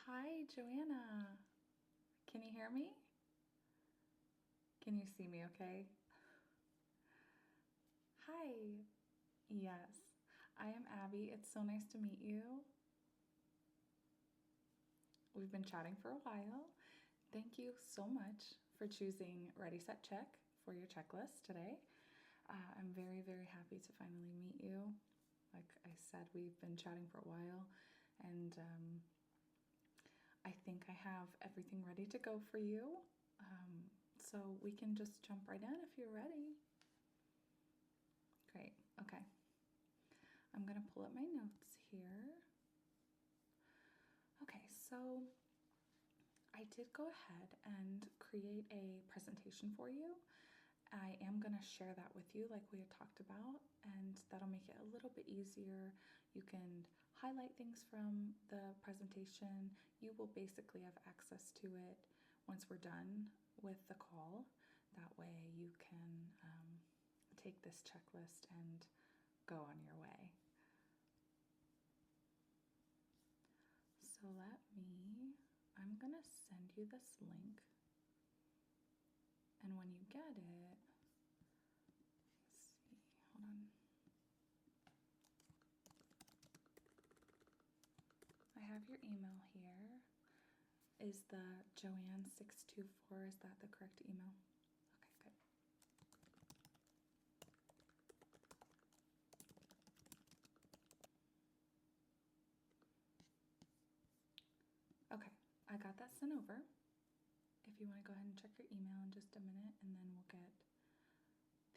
Hi, Joanna. Can you hear me? Can you see me okay? Hi. Yes, I am Abby. It's so nice to meet you. We've been chatting for a while. Thank you so much for choosing Ready, Set, Check for your checklist today. I'm very, very happy to finally meet you. Like I said, we've been chatting for a while, and I think I have everything ready to go for you. So we can just jump right in if you're ready. Great. Okay. I'm going to pull up my notes here. Okay, so I did go ahead and create a presentation for you. I am going to share that with you like we had talked about, and that'll make it a little bit easier. You can highlight things from the presentation. You will basically have access to it once we're done with the call. That way you can take this checklist and go on your way. So I'm gonna send you this link, and when you get it, let's see, hold on. I have your email here. Is the Joanne624, is that the correct email? Okay, good. Okay, I got that sent over. If you want to go ahead and check your email in just a minute, and then we'll get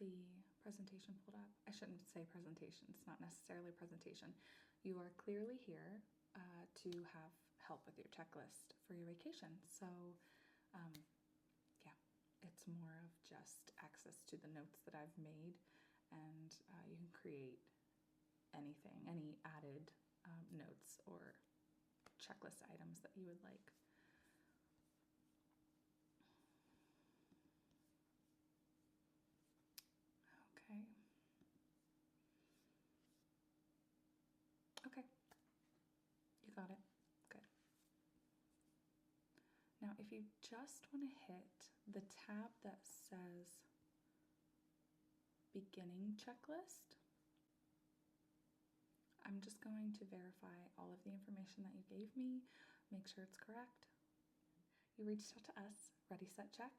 the presentation pulled up. I shouldn't say presentation, it's not necessarily a presentation. You are clearly here to have help with your checklist for your vacation. So yeah, it's more of just access to the notes that I've made, and you can create anything, any added notes or checklist items that you would like. Okay. Okay. You got it. Good. Now, if you just want to hit the tab that says Beginning Checklist, I'm just going to verify all of the information that you gave me, make sure it's correct. You reached out to us, Ready, Set, Check,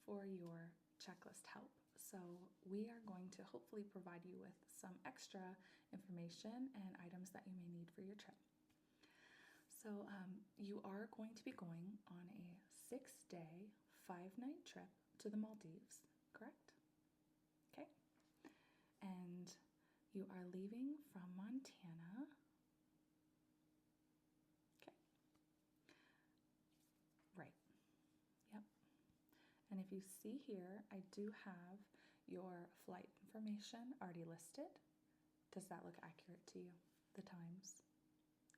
for your checklist help. So we are going to hopefully provide you with some extra information and items that you may need for your trip. So you are going to be going on a 6-day, 5-night trip to the Maldives, correct? Okay. And you are leaving from Montana. Okay. Right. Yep. And if you see here, I do have your flight information already listed. Does that look accurate to you? The times?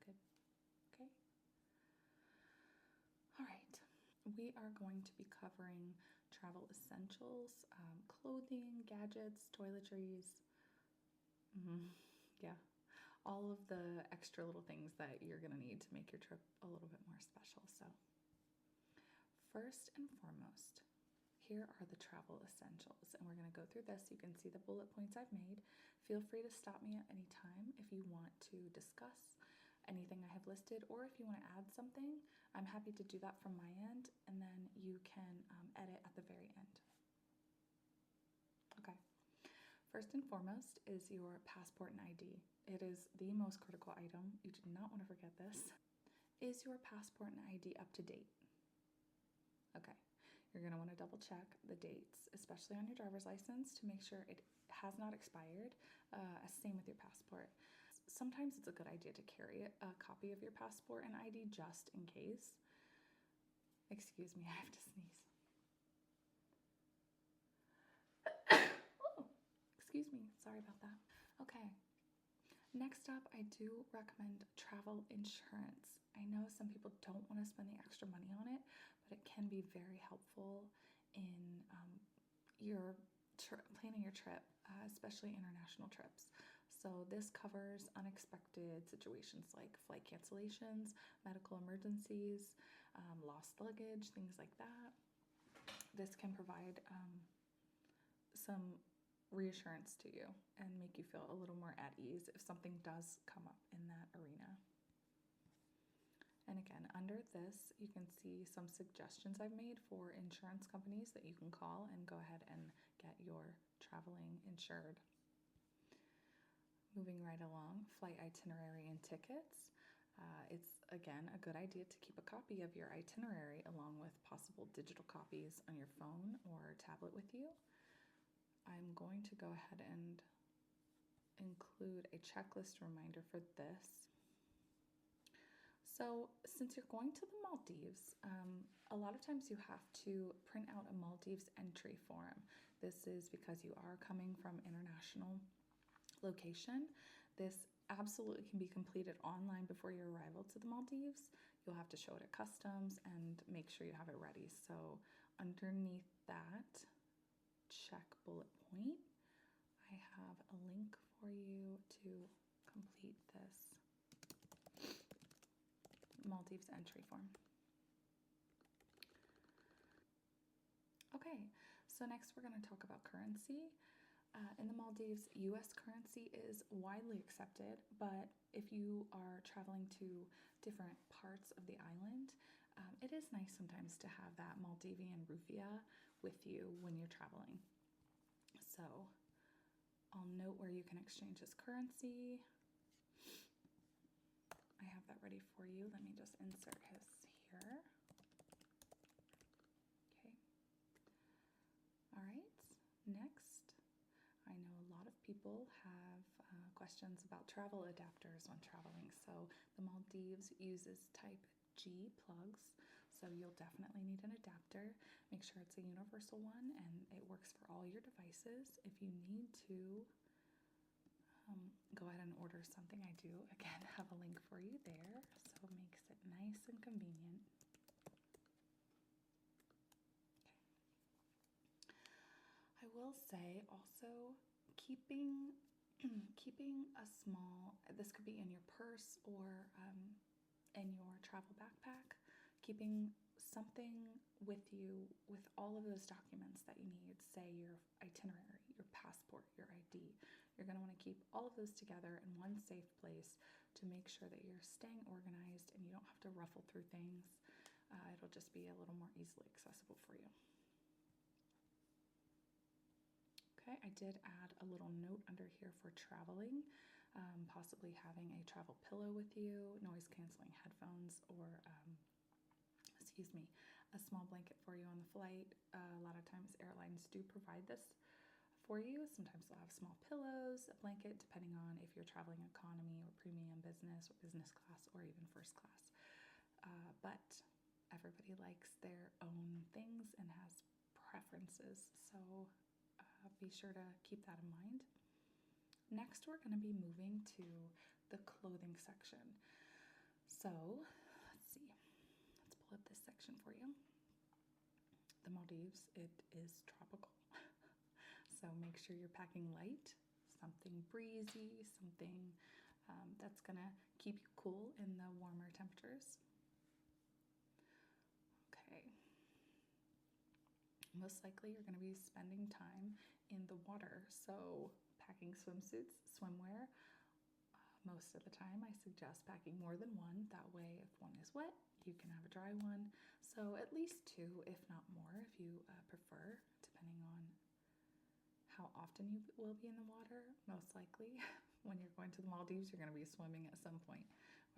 Good. Okay. All right. We are going to be covering travel essentials, clothing, gadgets, toiletries. Yeah, all of the extra little things that you're going to need to make your trip a little bit more special. So, first and foremost, here are the travel essentials, and we're going to go through this. You can see the bullet points I've made. Feel free to stop me at any time if you want to discuss anything I have listed, or if you want to add something. I'm happy to do that from my end, and then you can edit at the very end. Okay. First and foremost is your passport and ID. It is the most critical item. You do not want to forget this. Is your passport and ID up to date? Okay. You're going to want to double check the dates, especially on your driver's license, to make sure it has not expired. Same with your passport. Sometimes it's a good idea to carry a copy of your passport and ID just in case. Excuse me, I have to sneeze. Oh, excuse me, sorry about that. Okay. Next up, I do recommend travel insurance. I know some people don't want to spend the extra money on it, but it can be very helpful in your planning your trip, especially international trips. So this covers unexpected situations like flight cancellations, medical emergencies, lost luggage, things like that. This can provide some reassurance to you and make you feel a little more at ease if something does come up in that arena. And again, under this, you can see some suggestions I've made for insurance companies that you can call and go ahead and get your traveling insured. Moving right along, flight itinerary and tickets. It's, again, a good idea to keep a copy of your itinerary along with possible digital copies on your phone or tablet with you. I'm going to go ahead and include a checklist reminder for this. So since you're going to the Maldives, a lot of times you have to print out a Maldives entry form. This is because you are coming from international location. This absolutely can be completed online before your arrival to the Maldives. You'll have to show it at customs and make sure you have it ready. So underneath that check bullet point, I have a link for you to complete this Maldives entry form. Okay, so next we're going to talk about currency. In the Maldives, US currency is widely accepted, but if you are traveling to different parts of the island, it is nice sometimes to have that Maldivian rupiah with you when you're traveling. So I'll note where you can exchange this currency. I have that ready for you. Let me just insert his here. Okay. All right, next. I know a lot of people have questions about travel adapters when traveling. So the Maldives uses type G plugs, so you'll definitely need an adapter. Make sure it's a universal one and it works for all your devices. If you need to go ahead and order something, I do, again, have a link for you there, so it makes it nice and convenient. I will say also keeping a small, this could be in your purse or in your travel backpack, keeping something with you with all of those documents that you need, say your itinerary, your passport, your ID. You're going to want to keep all of those together in one safe place to make sure that you're staying organized and you don't have to ruffle through things. It'll just be a little more easily accessible for you. Okay, I did add a little note under here for traveling, possibly having a travel pillow with you, noise canceling headphones, or a small blanket for you on the flight. A lot of times airlines do provide this for you. Sometimes they'll have small pillows, a blanket, depending on if you're traveling economy or premium business or business class or even first class. But everybody likes their own things and has preferences, so be sure to keep that in mind. Next, we're going to be moving to the clothing section. So, let's see. Let's pull up this section for you. The Maldives, it is tropical. So make sure you're packing light, something breezy, something that's going to keep you cool in the warmer temperatures. Okay. Most likely you're going to be spending time in the water, so packing swimsuits, swimwear. Most of the time I suggest packing more than one. That way if one is wet, you can have a dry one. So at least two, if not more, if you prefer, depending on how often you will be in the water. Most likely when you're going to the Maldives, you're going to be swimming at some point,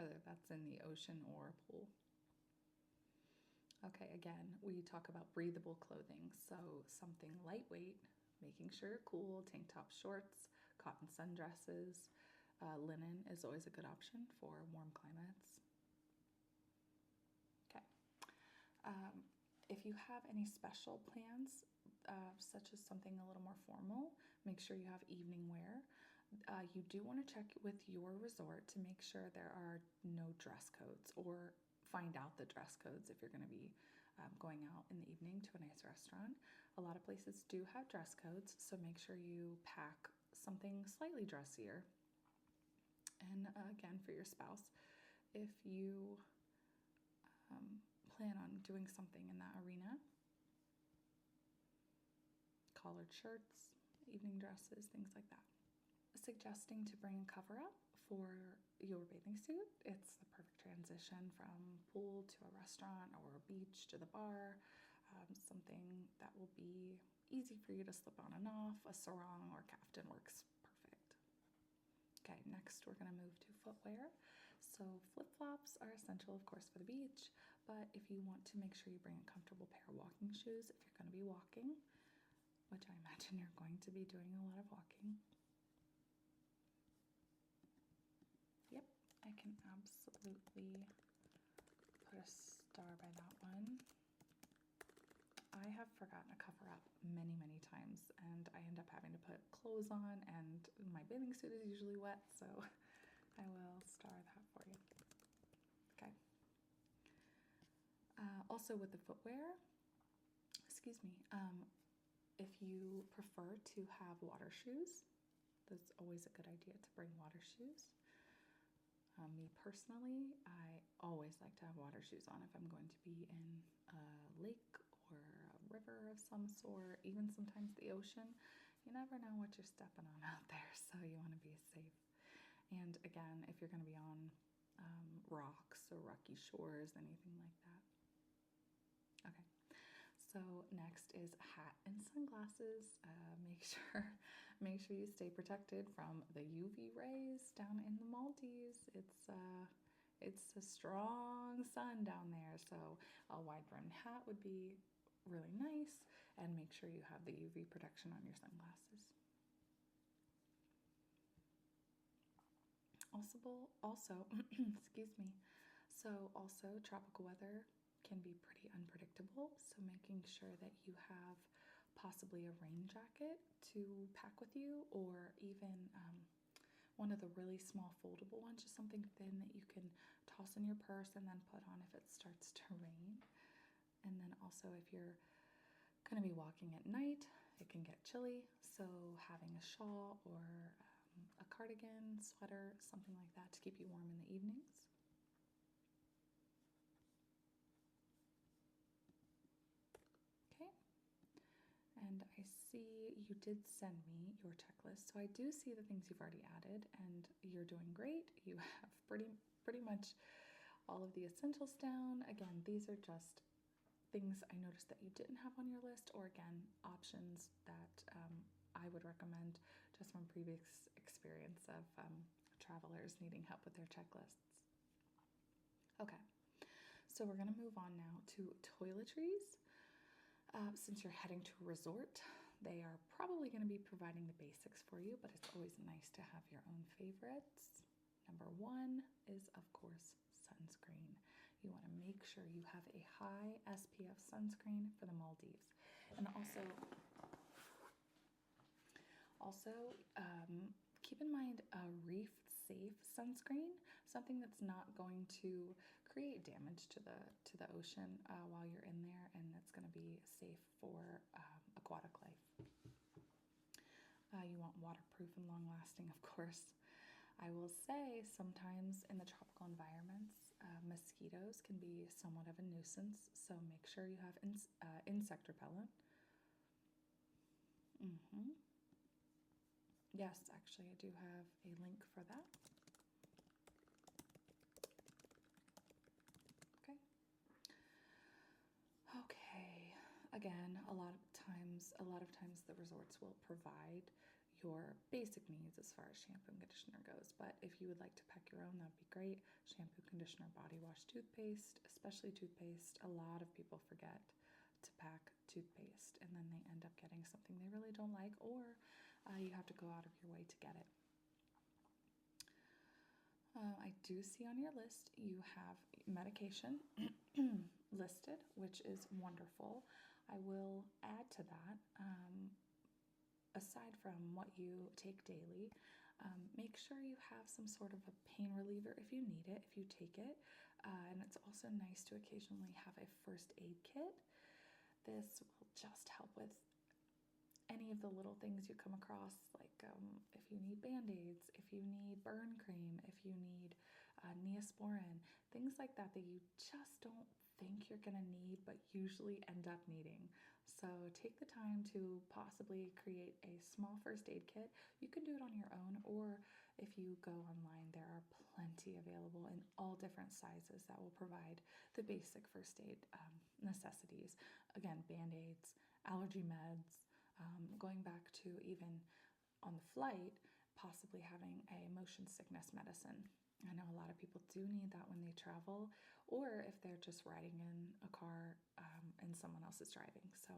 whether that's in the ocean or a pool. Okay, again, we talk about breathable clothing, so something lightweight, making sure you're cool, tank tops, shorts, cotton sundresses. Linen is always a good option for warm climates. Okay. If you have any special plans, such as something a little more formal, make sure you have evening wear. You do want to check with your resort to make sure there are no dress codes, or find out the dress codes if you're going to be going out in the evening to a nice restaurant. A lot of places do have dress codes, so make sure you pack something slightly dressier And again, for your spouse, if you plan on doing something in that arena, collared shirts, evening dresses, things like that. Suggesting to bring a cover up for your bathing suit. It's the perfect transition from pool to a restaurant or a beach to the bar. Something that will be easy for you to slip on and off. A sarong or kaftan works perfect. Okay, next we're going to move to footwear. So flip-flops are essential, of course, for the beach, but if you want to make sure you bring a comfortable pair of walking shoes if you're going to be walking, which I imagine you're going to be doing a lot of walking. Yep, I can absolutely put a star by that one. I have forgotten to cover up many, many times, and I end up having to put clothes on, and my bathing suit is usually wet, so I will star that for you. Okay. Also with the footwear, excuse me, if you prefer to have water shoes, that's always a good idea to bring water shoes. Me personally, I always like to have water shoes on if I'm going to be in a lake or a river of some sort, even sometimes the ocean. You never know what you're stepping on out there, so you want to be safe. And again, if you're going to be on rocks or rocky shores, anything like that. Okay, so next is hat and sunglasses. Make sure you stay protected from the UV rays down in the Maldives. It's a strong sun down there, so a wide-brimmed hat would be really nice, and make sure you have the UV protection on your sunglasses. Also, excuse me. So also tropical weather can be pretty unpredictable, so making sure that you have possibly a rain jacket to pack with you, or even one of the really small foldable ones, just something thin that you can toss in your purse and then put on if it starts to rain. And then also if you're going to be walking at night, it can get chilly, so having a shawl or a cardigan, sweater, something like that to keep you warm in the evenings. Okay, and I see you did send me your checklist, so I do see the things you've already added, and you're doing great. You have pretty much all of the essentials down. Again, these are just things I noticed that you didn't have on your list, or again, options that I would recommend just from previous experience of travelers needing help with their checklists. Okay, so we're gonna move on now to toiletries. Since you're heading to a resort, they are probably gonna be providing the basics for you, but it's always nice to have your own favorites. Number one is, of course, sunscreen. You want to make sure you have a high SPF sunscreen for the Maldives. And also keep in mind a reef-safe sunscreen, something that's not going to create damage to the ocean while you're in there, and that's going to be safe for aquatic life. You want waterproof and long-lasting, of course. I will say sometimes in the tropical environments, mosquitoes can be somewhat of a nuisance, so make sure you have insect repellent. Yes, actually, I do have a link for that. Okay. Again, a lot of times the resorts will provide your basic needs as far as shampoo and conditioner goes, but if you would like to pack your own, that'd be great. Shampoo, conditioner, body wash, toothpaste, especially toothpaste. A lot of people forget to pack toothpaste, and then they end up getting something they really don't like, or you have to go out of your way to get it. I do see on your list you have medication listed, which is wonderful. I will add to that, aside from what you take daily, make sure you have some sort of a pain reliever if you need it, if you take it. And it's also nice to occasionally have a first aid kit. This will just help with any of the little things you come across, like if you need band-aids, if you need burn cream, if you need Neosporin, things like that that you just don't think you're gonna need but usually end up needing. So take the time to possibly create a small first aid kit. You can do it on your own, or if you go online, there are plenty available in all different sizes that will provide the basic first aid necessities. Again, band-aids, allergy meds, going back to even on the flight, possibly having a motion sickness medicine. I know a lot of people do need that when they travel, or if they're just riding in a car and someone else is driving. So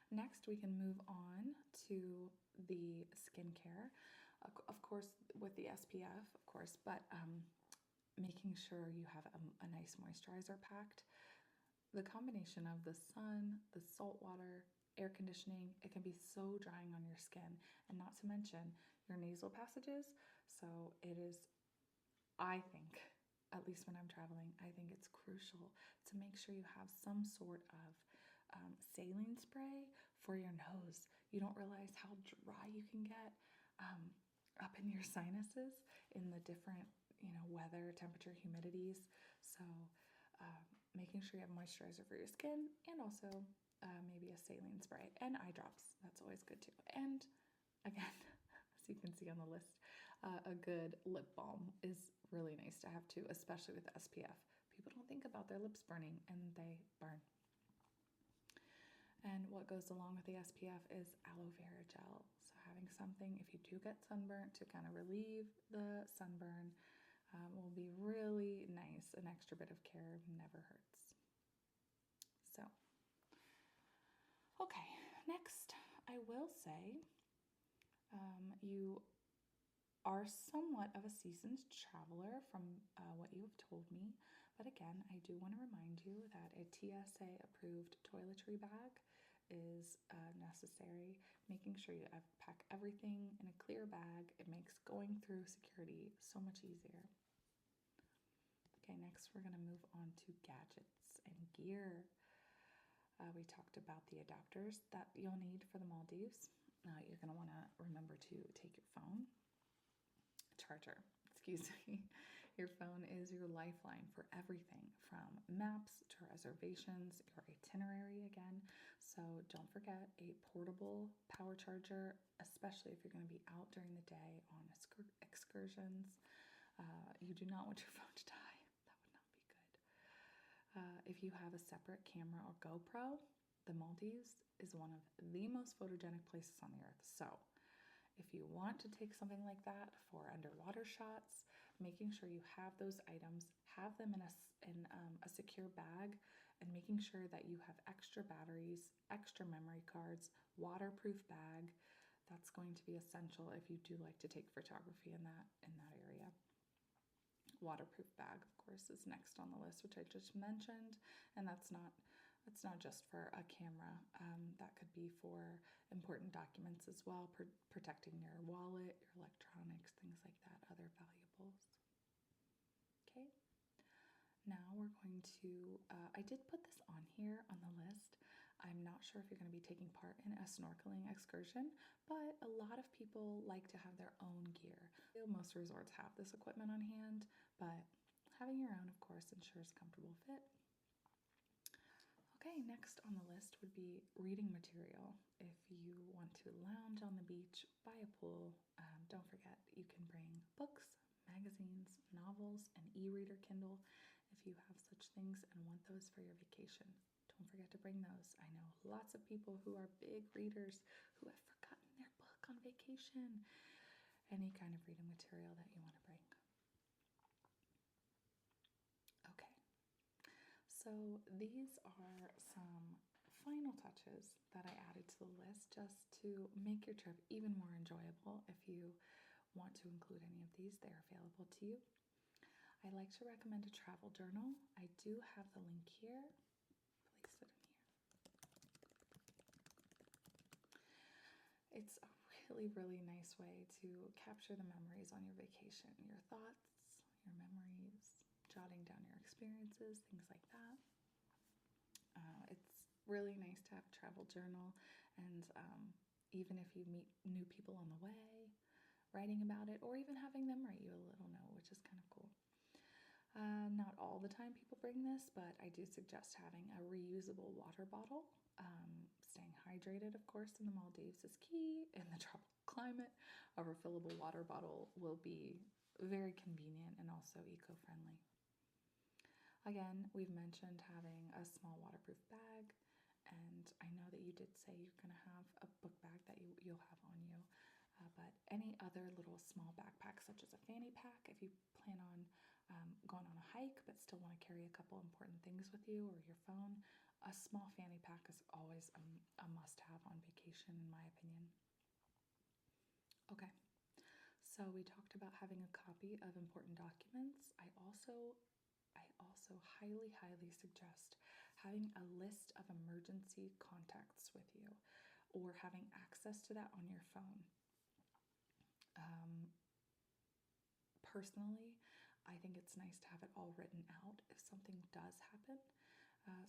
next we can move on to the skincare. Of course, with the SPF, of course, but making sure you have a nice moisturizer packed. The combination of the sun, the salt water, air conditioning, it can be so drying on your skin, and not to mention your nasal passages. So it is, I think, at least when I'm traveling, I think it's crucial to make sure you have some sort of saline spray for your nose. You don't realize how dry you can get up in your sinuses in the different, weather, temperature, humidities. So making sure you have moisturizer for your skin, and also maybe a saline spray and eye drops. That's always good too. And again, as you can see on the list, a good lip balm is really nice to have too, especially with SPF. People don't think about their lips burning, and they burn. And what goes along with the SPF is aloe vera gel. So having something, if you do get sunburnt, to kind of relieve the sunburn will be really nice. An extra bit of care never hurts. So, okay, next I will say you are somewhat of a seasoned traveler from what you have told me. But again, I do want to remind you that a TSA approved toiletry bag is necessary. Making sure you pack everything in a clear bag, it makes going through security so much easier. Okay, next we're going to move on to gadgets and gear. We talked about the adapters that you'll need for the Maldives. You're going to want to remember to take your phone. Charger, excuse me. Your phone is your lifeline for everything from maps to reservations, your itinerary again. So don't forget a portable power charger, especially if you're going to be out during the day on excursions. You do not want your phone to die. That would not be good. If you have a separate camera or GoPro, the Maldives is one of the most photogenic places on the earth. So if you want to take something like that for underwater shots, making sure you have those items, have them in a secure bag, and making sure that you have extra batteries, extra memory cards, waterproof bag. That's going to be essential if you do like to take photography in that area. Waterproof bag, of course, is next on the list, which I just mentioned, and that's not just for a camera. That could be for important documents as well, protecting your wallet, your electronics, things like that, other valuables. Okay. Now we're going to, I did put this on here on the list. I'm not sure if you're going to be taking part in a snorkeling excursion, but a lot of people like to have their own gear. Most resorts have this equipment on hand, but having your own, of course, ensures comfortable fit. Okay, next on the list would be reading material. If you want to lounge on the beach, by a pool, don't forget you can bring books, magazines, novels, an e-reader Kindle if you have such things and want those for your vacation. Don't forget to bring those. I know lots of people who are big readers who have forgotten their book on vacation. Any kind of reading material that you want to bring. Okay, so these are some final touches that I added to the list just to make your trip even more enjoyable. If you want to include any of these, they are available to you. I like to recommend a travel journal. I do have the link here. Place it in here. It's a really nice way to capture the memories on your vacation, your thoughts, your memories, jotting down your experiences, things like that. It's really nice to have a travel journal, And even if you meet new people on the way, writing about it, or even having them write you a little note, which is kind of cool. Not all the time people bring this, but I do suggest having a reusable water bottle. Staying hydrated, of course, in the Maldives is key. In the tropical climate, a refillable water bottle will be very convenient and also eco-friendly. Again, we've mentioned having a small waterproof bag, and I know that you did say you're going to have a book bag that you'll have on you, but any other little small backpack, such as a fanny pack, if you plan on going on a hike but still want to carry a couple important things with you or your phone, a small fanny pack is always a must-have on vacation, in my opinion. Okay, so we talked about having a copy of important documents. I also highly suggest having a list of emergency contacts with you or having access to that on your phone. Personally, I think it's nice to have it all written out. If something does happen,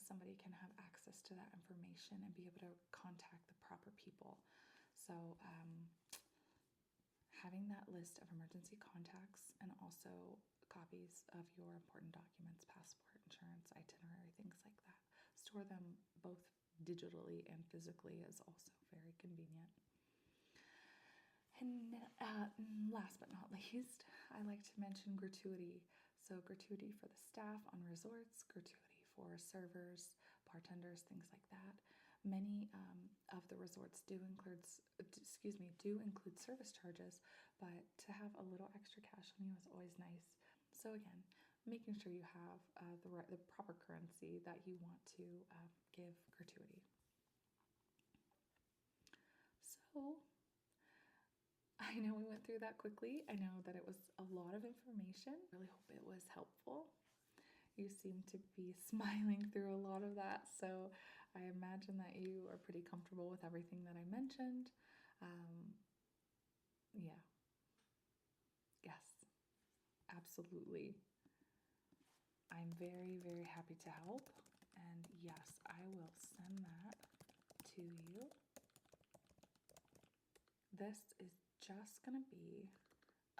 somebody can have access to that information and be able to contact the proper people. So having that list of emergency contacts and also copies of your important documents, passport, insurance, itinerary, things like that. Store them both digitally and physically is also very convenient. And last but not least, I like to mention gratuity. So gratuity for the staff on resorts, gratuity for servers, bartenders, things like that. Many of the resorts do include service charges, but to have a little extra cash on you is always nice. So again, making sure you have the proper currency that you want to give gratuity. So I know we went through that quickly. I know that it was a lot of information. I really hope it was helpful. You seem to be smiling through a lot of that, so I imagine that you are pretty comfortable with everything that I mentioned. Yeah. Yes, absolutely. I'm very happy to help, and yes, I will send that to you. This is just gonna be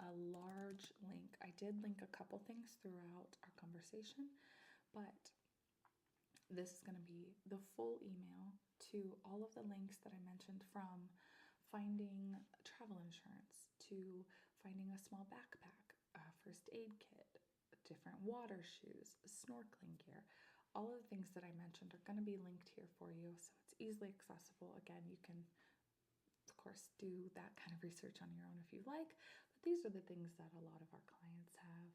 a large link. I did link a couple things throughout our conversation, but this is going to be the full email to all of the links that I mentioned, from finding travel insurance to finding a small backpack, a first aid kit, different water shoes, snorkeling gear. All of the things that I mentioned are going to be linked here for you, so it's easily accessible. Again, you can of course do that kind of research on your own if you like, but these are the things that a lot of our clients have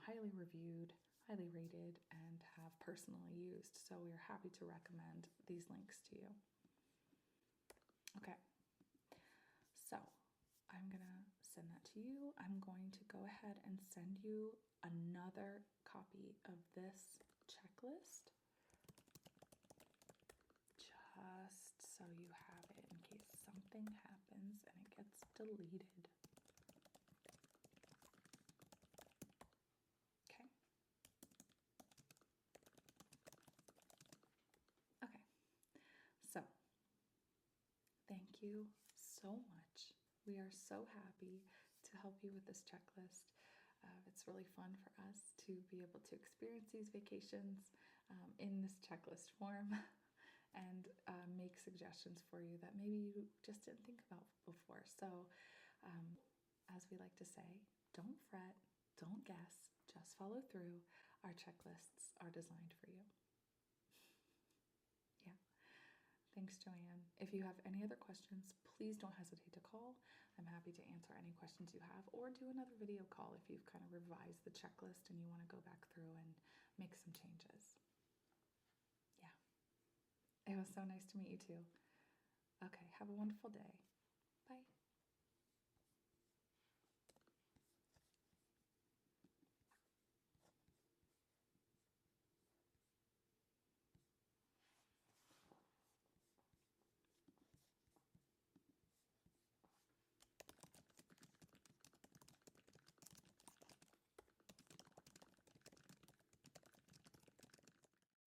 highly reviewed, highly rated, and have personally used, so we are happy to recommend these links to you. Okay, so I'm gonna send that to you. I'm going to go ahead and send you another copy of this checklist, just so you have it in case something happens and it gets deleted. Okay. Okay. So, thank you so much. We are so happy to help you with this checklist. It's really fun for us to be able to experience these vacations in this checklist form and make suggestions for you that maybe you just didn't think about before. So, as we like to say, don't fret, don't guess, just follow through. Our checklists are designed for you. Yeah. Thanks, Joanne. If you have any other questions, please don't hesitate to call. I'm happy to answer any questions you have, or do another video call if you've kind of revised the checklist and you want to go back through and make some changes. Yeah. It was so nice to meet you too. Okay, have a wonderful day.